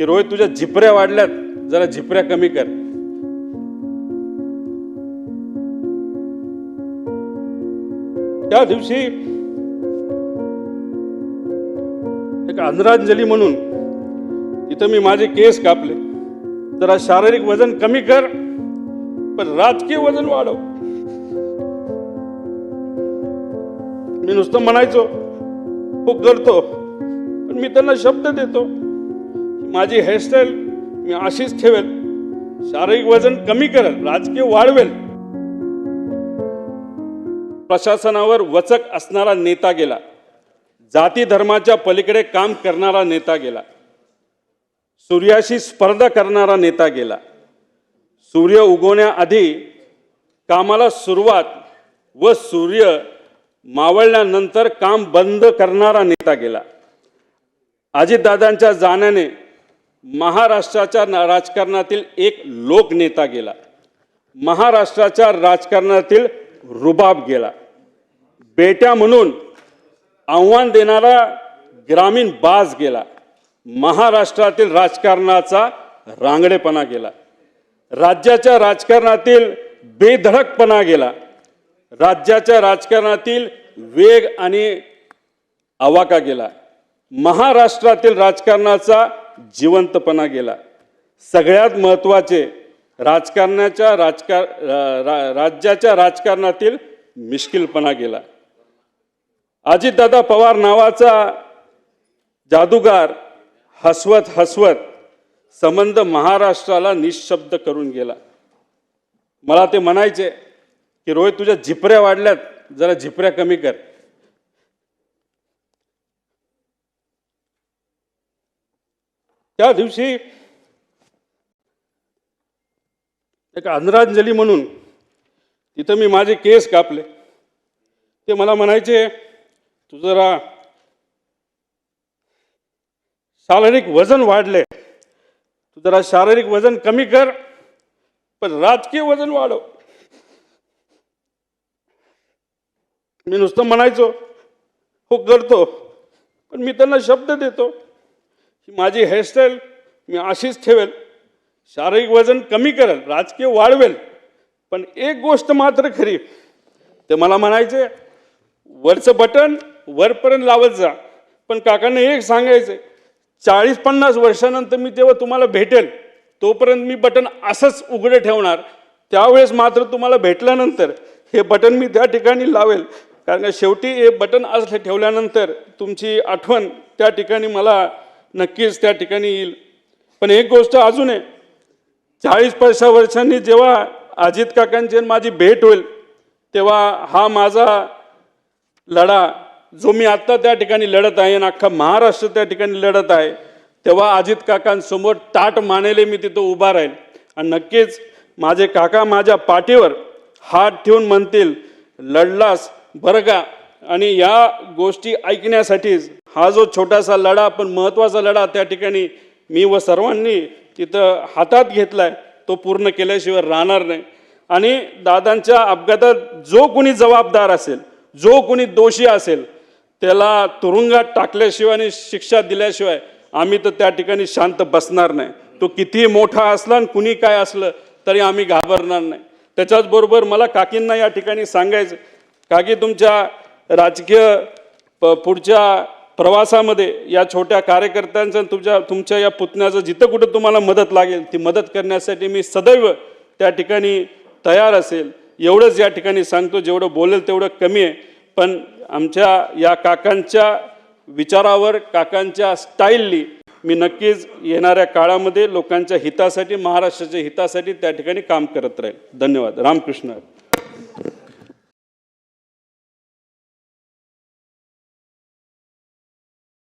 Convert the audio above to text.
की रोहित तुझ्या झिपऱ्या वाढल्यात, जरा झिपऱ्या कमी कर. त्या दिवशी एक आदरांजली म्हणून इथं मी माझे केस कापले. जरा शारीरिक वजन कमी कर पण राजकीय वजन वाढव. मी नुसतं म्हणायचो हो करतो, पण मी त्यांना शब्द देतो माझी हेअरस्टाईल मी अशीच ठेवेल, शारीरिक वजन कमी करेल, राजकीय वाढवेल. प्रशासनावर वचक असणारा नेता गेला, जाती धर्माच्या पलीकडे काम करणारा नेता गेला, सूर्याशी स्पर्धा करणारा नेता गेला, सूर्य उगवण्याआधी कामाला सुरुवात व सूर्य मावळल्यानंतर काम बंद करणारा नेता गेला. अजितदादांच्या जाण्याने महाराष्ट्राच्या राजकारणातील एक लोकनेता गेला, महाराष्ट्राच्या राजकारणातील रुबाब गेला, बेट्या म्हणून आव्हान देणारा ग्रामीण बाज गेला, महाराष्ट्रातील राजकारणाचा रांगडेपणा गेला, राज्याच्या राजकारणातील बेधडकपणा गेला, राज्याच्या राजकारणातील वेग आणि आवाका गेला, महाराष्ट्रातील राजकारणाचा जिवंतपणा गेला. सगळ्यात महत्त्वाचे राज्याच्या राजकारणातील मिश्किलपणा गेला. अजितदादा पवार नावाचा जादूगार हसवत हसवत संबंध महाराष्ट्राला निशब्द करून गेला. मला ते म्हणायचे की रोहित तुझ्या झिपऱ्या वाढल्यात, जरा झिपऱ्या कमी कर. त्या दिवशी एक आदरांजली म्हणून तिथं मी माझे केस कापले. ते मला म्हणायचे तू जरा शारीरिक वजन वाढले, तू जरा शारीरिक वजन कमी कर पण राजकीय वजन वाढव. मी नुसतं म्हणायचो हो करतो, पण मी त्यांना शब्द देतो की माझी हेअरस्टाईल मी अशीच ठेवेल, शारीरिक वजन कमी करेल, राजकीय वाढवेल. पण एक गोष्ट मात्र खरी, ते मला म्हणायचे वरचं बटन वरपर्यंत लावत जा, पण काकांना एक सांगायचं 40-50 वर्षानंतर मी जेव्हा तुम्हाला भेटेल तोपर्यंत मी बटन असंच उघडे ठेवणार. त्यावेळेस मात्र तुम्हाला भेटल्यानंतर हे बटन मी त्या ठिकाणी लावेल, कारण का शेवटी हे बटन असं ठेवल्यानंतर तुमची आठवण त्या ठिकाणी मला नक्कीच त्या ठिकाणी येईल. पण एक गोष्ट अजून आहे, 40-50 वर्षांनी जेव्हा अजित काकांची माझी भेट होईल तेव्हा हा माझा लढा जो मी आत्ता त्या ठिकाणी लढत आहे आणि अख्खा महाराष्ट्र त्या ठिकाणी लढत आहे, तेव्हा अजित काकांसमोर ताट मानेले मी तिथं उभा राहील. आणि नक्कीच माझे काका माझ्या पाठीवर हात ठेवून म्हणतील लढलास बरं का. आणि या गोष्टी ऐकण्यासाठीच हा जो छोटासा लढा पण महत्त्वाचा लढा त्या ठिकाणी मी व सर्वांनी तिथं हातात घेतलाय, तो पूर्ण केल्याशिवाय राहणार नाही. आणि दादांच्या अपघातात जो कोणी जबाबदार असेल, जो कोणी दोषी असेल, त्याला तुरुंगात टाकल्याशिवाय आणि शिक्षा दिल्याशिवाय आम्ही तर त्या ठिकाणी शांत बसणार नाही. तो कितीही मोठा असला आणि कुणी काय असलं तरी आम्ही घाबरणार नाही. त्याच्याचबरोबर मला काकींना या ठिकाणी सांगायचं, काकी तुमच्या राजकीय पुढच्या प्रवासामध्ये या छोट्या कार्यकर्त्यांचं तुमच्या या पुतण्याचं जिथं कुठं तुम्हाला मदत लागेल ती मदत करण्यासाठी मी सदैव त्या ठिकाणी तयार असेल. एवढंच या ठिकाणी सांगतो, जेवढं बोलेल तेवढं कमी आहे. पण आमच्या या काकांच्या विचारावर, काकांच्या स्टाईलनी मी नक्कीच येणाऱ्या काळामध्ये लोकांच्या हितासाठी, महाराष्ट्राच्या हितासाठी त्या ठिकाणी काम करत राहील. धन्यवाद. रामकृष्ण.